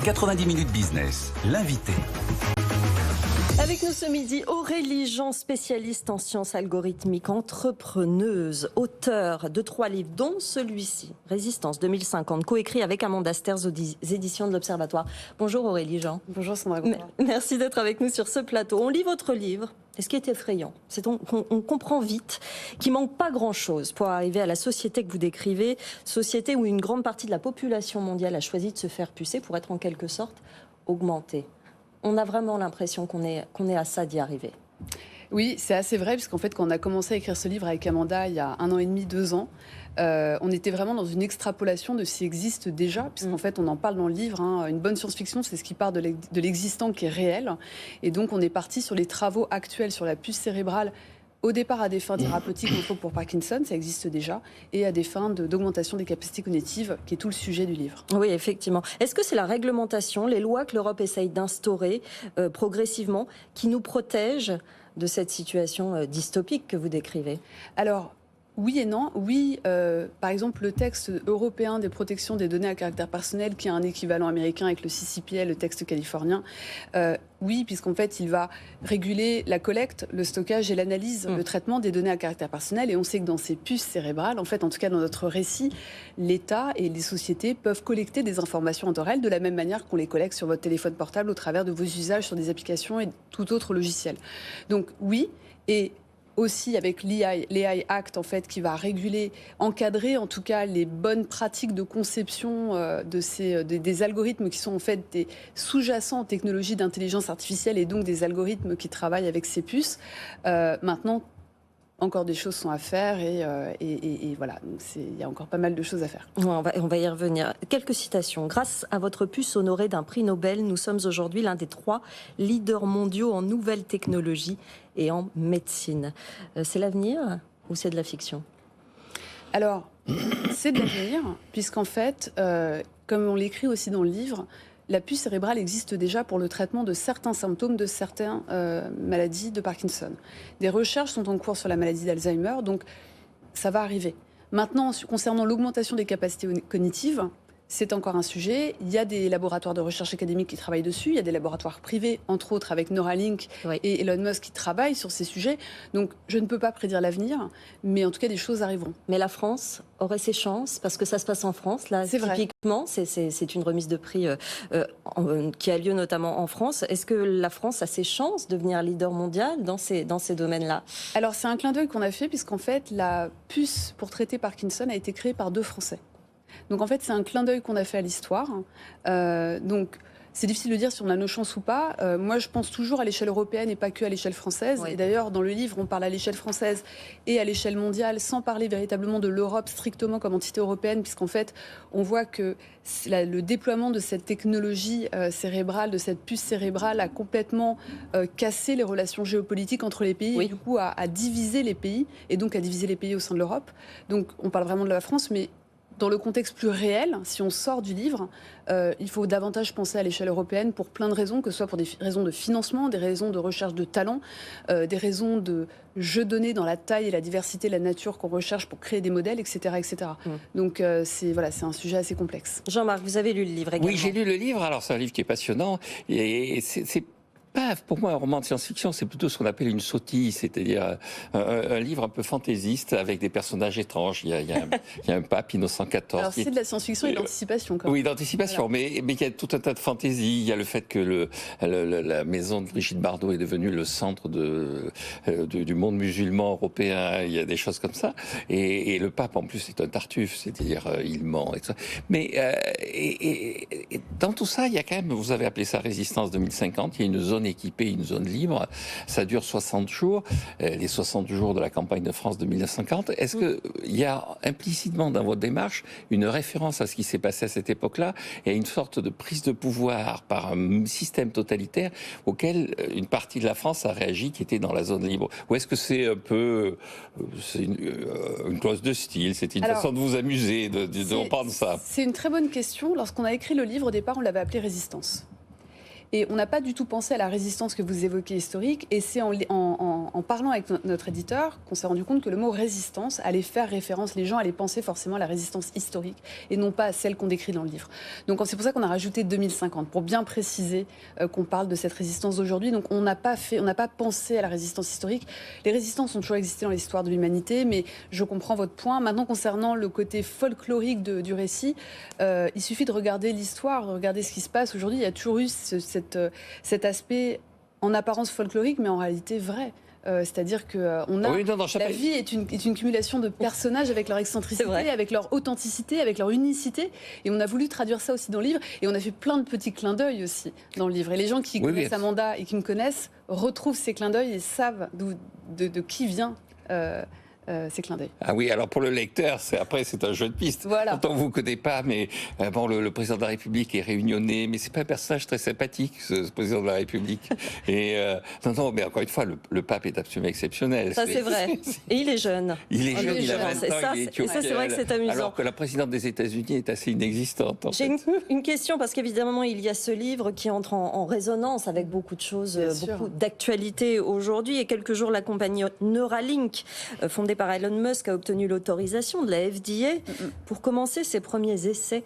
90 minutes business, l'invité. Avec nous ce midi, Aurélie Jean, spécialiste en sciences algorithmiques, entrepreneuse, auteure de 3 livres, dont celui-ci, Résistance 2050, coécrit avec Amanda Sters aux éditions de l'Observatoire. Bonjour Aurélie Jean. Bonjour Sandra. Merci d'être avec nous sur ce plateau. On lit votre livre. Et ce qui est effrayant, c'est qu'on comprend vite qu'il manque pas grand-chose pour arriver à la société que vous décrivez, société où une grande partie de la population mondiale a choisi de se faire pucer pour être en quelque sorte augmentée. On a vraiment l'impression qu'on est à ça d'y arriver. Oui, c'est assez vrai, puisqu'en fait, quand on a commencé à écrire ce livre avec Amanda il y a 1 an et demi, 2 ans, on était vraiment dans une extrapolation de ce qui existe déjà, puisqu'en fait, on en parle dans le livre. Une bonne science-fiction, c'est ce qui part de l'existant qui est réel. Et donc, on est parti sur les travaux actuels sur la puce cérébrale, au départ à des fins thérapeutiques, entre autres pour Parkinson, ça existe déjà, et à des fins d'augmentation des capacités cognitives, qui est tout le sujet du livre. Oui, effectivement. Est-ce que c'est la réglementation, les lois que l'Europe essaye d'instaurer progressivement, qui nous protègent de cette situation dystopique que vous décrivez ? Alors, oui et non. Oui, par exemple, le texte européen des protections des données à caractère personnel, qui a un équivalent américain avec le CCPA, le texte californien, oui, puisqu'en fait, il va réguler la collecte, le stockage et l'analyse, le traitement des données à caractère personnel. Et on sait que dans ces puces cérébrales, en fait, en tout cas dans notre récit, l'État et les sociétés peuvent collecter des informations en temps réel de la même manière qu'on les collecte sur votre téléphone portable au travers de vos usages sur des applications et tout autre logiciel. Donc oui, et aussi avec l'AI Act, en fait, qui va réguler, encadrer en tout cas les bonnes pratiques de conception des algorithmes qui sont en fait des sous-jacents en technologie d'intelligence artificielle et donc des algorithmes qui travaillent avec ces puces. Maintenant, encore des choses sont à faire et voilà, il y a encore pas mal de choses à faire. Ouais, on va y revenir. Quelques citations. Grâce à votre puce honorée d'un prix Nobel, nous sommes aujourd'hui l'un des 3 leaders mondiaux en nouvelles technologies et en médecine. C'est l'avenir ou c'est de la fiction ? Alors, c'est de l'avenir, puisqu'en fait, comme on l'écrit aussi dans le livre, la puce cérébrale existe déjà pour le traitement de certains symptômes de certaines maladies de Parkinson. Des recherches sont en cours sur la maladie d'Alzheimer, donc ça va arriver. Maintenant, concernant l'augmentation des capacités cognitives, c'est encore un sujet. Il y a des laboratoires de recherche académique qui travaillent dessus. Il y a des laboratoires privés, entre autres avec Neuralink et Elon Musk qui travaillent sur ces sujets. Donc, je ne peux pas prédire l'avenir, mais en tout cas, des choses arriveront. Mais la France aurait ses chances, parce que ça se passe en France. Là, typiquement, c'est une remise de prix qui a lieu notamment en France. Est-ce que la France a ses chances de devenir leader mondial dans ces domaines-là ? Alors, c'est un clin d'œil qu'on a fait, puisqu'en fait, la puce pour traiter Parkinson a été créée par 2 Français. Donc en fait, c'est un clin d'œil qu'on a fait à l'histoire. Donc c'est difficile de dire si on a nos chances ou pas. Moi, je pense toujours à l'échelle européenne et pas que à l'échelle française. Oui. Et d'ailleurs, dans le livre, on parle à l'échelle française et à l'échelle mondiale, sans parler véritablement de l'Europe strictement comme entité européenne, puisqu'en fait, on voit que le déploiement de cette technologie cérébrale, de cette puce cérébrale, a complètement cassé les relations géopolitiques entre les pays, et du coup a divisé les pays, et donc a divisé les pays au sein de l'Europe. Donc on parle vraiment de la France, mais dans le contexte plus réel, si on sort du livre, il faut davantage penser à l'échelle européenne pour plein de raisons, que ce soit pour des raisons de financement, des raisons de recherche de talent, des raisons de jeu donné dans la taille et la diversité de la nature qu'on recherche pour créer des modèles, etc. etc. Donc c'est un sujet assez complexe. Jean-Marc, vous avez lu le livre également ? Oui, j'ai lu le livre. Alors c'est un livre qui est passionnant et c'est pas pour moi un roman de science-fiction, c'est plutôt ce qu'on appelle une sottise, c'est-à-dire un livre un peu fantaisiste avec des personnages étranges. Il y a un pape Innocent XIV. Alors c'est de la science-fiction et d'anticipation quand même. Oui, d'anticipation, voilà. mais il y a tout un tas de fantaisies. Il y a le fait que la maison de Brigitte Bardot est devenue le centre du monde musulman européen. Il y a des choses comme ça. Et le pape en plus est un tartuffe, c'est-à-dire il ment et tout ça. Mais et dans tout ça, il y a quand même, vous avez appelé ça Résistance 2050, il y a une zone équipée, une zone libre. Ça dure 60 jours, les 60 jours de la campagne de France de 1950. Est-ce qu'il y a implicitement dans votre démarche une référence à ce qui s'est passé à cette époque-là et à une sorte de prise de pouvoir par un système totalitaire auquel une partie de la France a réagi qui était dans la zone libre? Ou est-ce que c'est un peu une clause de style, c'est une façon de vous amuser, de reprendre ça? C'est une très bonne question. Lorsqu'on a écrit le livre, au départ, on l'avait appelé Résistance. Et on n'a pas du tout pensé à la résistance que vous évoquez historique. Et c'est en parlant avec notre éditeur qu'on s'est rendu compte que le mot résistance allait faire référence, les gens allaient penser forcément à la résistance historique et non pas à celle qu'on décrit dans le livre. Donc c'est pour ça qu'on a rajouté 2050, pour bien préciser qu'on parle de cette résistance d'aujourd'hui. Donc on n'a pas pensé à la résistance historique. Les résistances ont toujours existé dans l'histoire de l'humanité, mais je comprends votre point. Maintenant, concernant le côté folklorique du récit, il suffit de regarder l'histoire, regarder ce qui se passe aujourd'hui. Il y a toujours eu cet aspect en apparence folklorique, mais en réalité vrai. C'est-à-dire que la vie est une cumulation de personnages avec leur excentricité, avec leur authenticité, avec leur unicité. Et on a voulu traduire ça aussi dans le livre. Et on a fait plein de petits clins d'œil aussi dans le livre. Et les gens qui connaissent Amanda et qui me connaissent retrouvent ces clins d'œil et savent de qui vient ces clins d'œil. Ah oui, alors pour le lecteur, c'est un jeu de piste. Voilà. Pourtant, on ne vous connaît pas, mais bon, le président de la République est réunionnais, mais c'est pas un personnage très sympathique, ce président de la République. Et non, mais encore une fois, le pape est absolument exceptionnel. Ça, c'est vrai. Et il est jeune. Il est jeune, il a 20 ans, il est et ça, c'est vrai que c'est amusant. Alors que la présidente des États-Unis est assez inexistante. J'ai une question, parce qu'évidemment, il y a ce livre qui entre en résonance avec beaucoup de choses, beaucoup d'actualités aujourd'hui. Et quelques jours, la compagnie Neuralink, fondée par Elon Musk, a obtenu l'autorisation de la FDA pour commencer ses premiers essais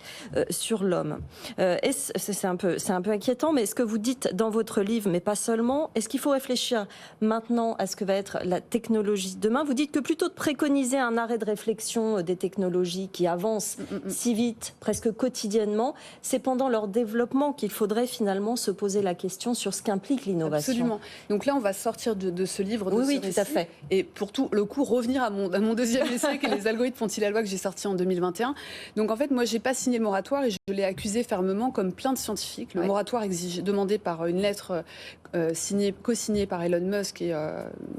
sur l'homme. C'est un peu inquiétant, mais ce que vous dites dans votre livre, mais pas seulement, est-ce qu'il faut réfléchir maintenant à ce que va être la technologie demain? Vous dites que plutôt de préconiser un arrêt de réflexion des technologies qui avancent si vite, presque quotidiennement, c'est pendant leur développement qu'il faudrait finalement se poser la question sur ce qu'implique l'innovation. Absolument. Donc là, on va sortir de ce livre, de ce récit, tout à fait. Et pour tout le coup, revenir à mon deuxième essai, qui est Les algorithmes font-ils la loi, que j'ai sorti en 2021. Donc en fait, moi, j'ai pas signé le moratoire et je l'ai accusé fermement, comme plein de scientifiques. Le moratoire demandé par une lettre co-signée par Elon Musk et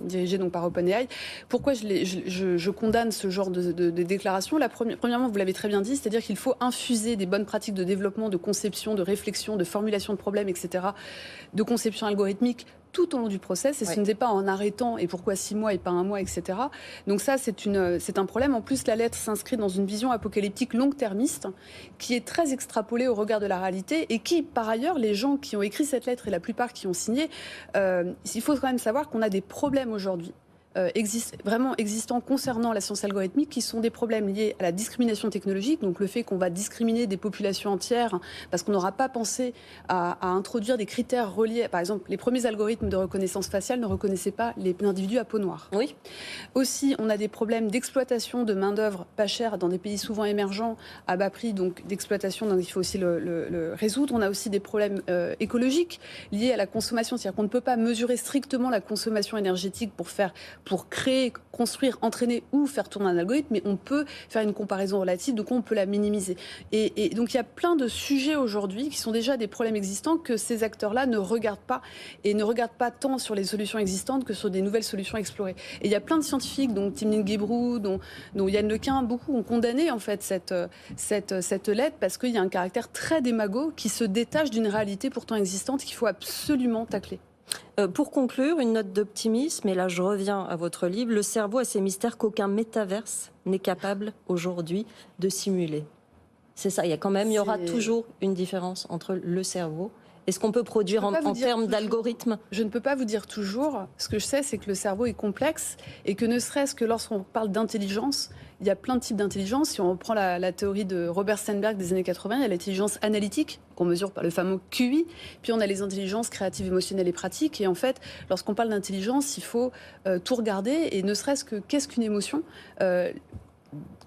dirigée donc par OpenAI. Pourquoi je condamne ce genre de déclaration? Premièrement, vous l'avez très bien dit, c'est-à-dire qu'il faut infuser des bonnes pratiques de développement, de conception, de réflexion, de formulation de problèmes, etc., de conception algorithmique tout au long du process, et ce n'est pas en arrêtant, et pourquoi 6 mois et pas 1 mois, etc. Donc ça, c'est un problème. En plus, la lettre s'inscrit dans une vision apocalyptique long-termiste qui est très extrapolée au regard de la réalité et qui, par ailleurs, les gens qui ont écrit cette lettre et la plupart qui ont signé, il faut quand même savoir qu'on a des problèmes aujourd'hui vraiment existants concernant la science algorithmique, qui sont des problèmes liés à la discrimination technologique, donc le fait qu'on va discriminer des populations entières parce qu'on n'aura pas pensé à introduire des critères reliés. Par exemple, les premiers algorithmes de reconnaissance faciale ne reconnaissaient pas les individus à peau noire. Oui. Aussi, on a des problèmes d'exploitation de main-d'œuvre pas chère dans des pays souvent émergents à bas prix, donc d'exploitation, donc il faut aussi le résoudre. On a aussi des problèmes écologiques liés à la consommation, c'est-à-dire qu'on ne peut pas mesurer strictement la consommation énergétique pour créer, construire, entraîner ou faire tourner un algorithme, mais on peut faire une comparaison relative, donc on peut la minimiser. Et donc il y a plein de sujets aujourd'hui qui sont déjà des problèmes existants que ces acteurs-là ne regardent pas, et ne regardent pas tant sur les solutions existantes que sur des nouvelles solutions explorées. Et il y a plein de scientifiques, dont Timnit Gebru, dont Yann Lequin, beaucoup ont condamné en fait cette lettre parce qu'il y a un caractère très démago qui se détache d'une réalité pourtant existante qu'il faut absolument tacler. Pour conclure, une note d'optimisme, et là je reviens à votre livre, le cerveau a ces mystères qu'aucun métaverse n'est capable aujourd'hui de simuler. C'est ça, il y aura toujours une différence entre le cerveau. Est-ce qu'on peut produire en termes d'algorithmes? Je ne peux pas vous dire toujours. Ce que je sais, c'est que le cerveau est complexe et que ne serait-ce que lorsqu'on parle d'intelligence, il y a plein de types d'intelligence. Si on reprend la théorie de Robert Sternberg des années 80, il y a l'intelligence analytique qu'on mesure par le fameux QI. Puis on a les intelligences créatives, émotionnelles et pratiques. Et en fait, lorsqu'on parle d'intelligence, il faut tout regarder. Et ne serait-ce que qu'est-ce qu'une émotion?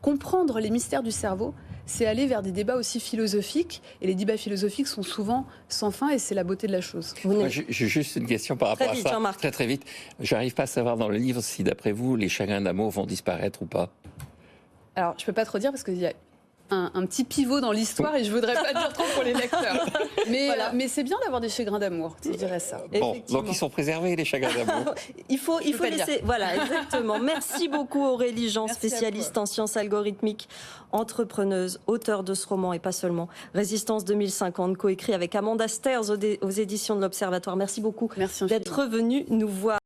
Comprendre les mystères du cerveau, c'est aller vers des débats aussi philosophiques. Et les débats philosophiques sont souvent sans fin, et c'est la beauté de la chose. J'ai juste une question par rapport à ça. Très très vite. J'arrive pas à savoir dans le livre si, d'après vous, les chagrins d'amour vont disparaître ou pas. Alors, je peux pas trop dire parce qu'il y a un petit pivot dans l'histoire et je voudrais pas dire trop pour les lecteurs. Mais, voilà. Mais c'est bien d'avoir des chagrins d'amour, je dirais ça. Bon, donc ils sont préservés, les chagrins d'amour. il faut laisser. Voilà, exactement. Merci beaucoup Aurélie Jean, spécialiste en sciences algorithmiques, entrepreneuse, auteure de ce roman et pas seulement. Résistance 2050, coécrit avec Amanda Stairs aux éditions de l'Observatoire. Merci beaucoup d'être venue nous voir.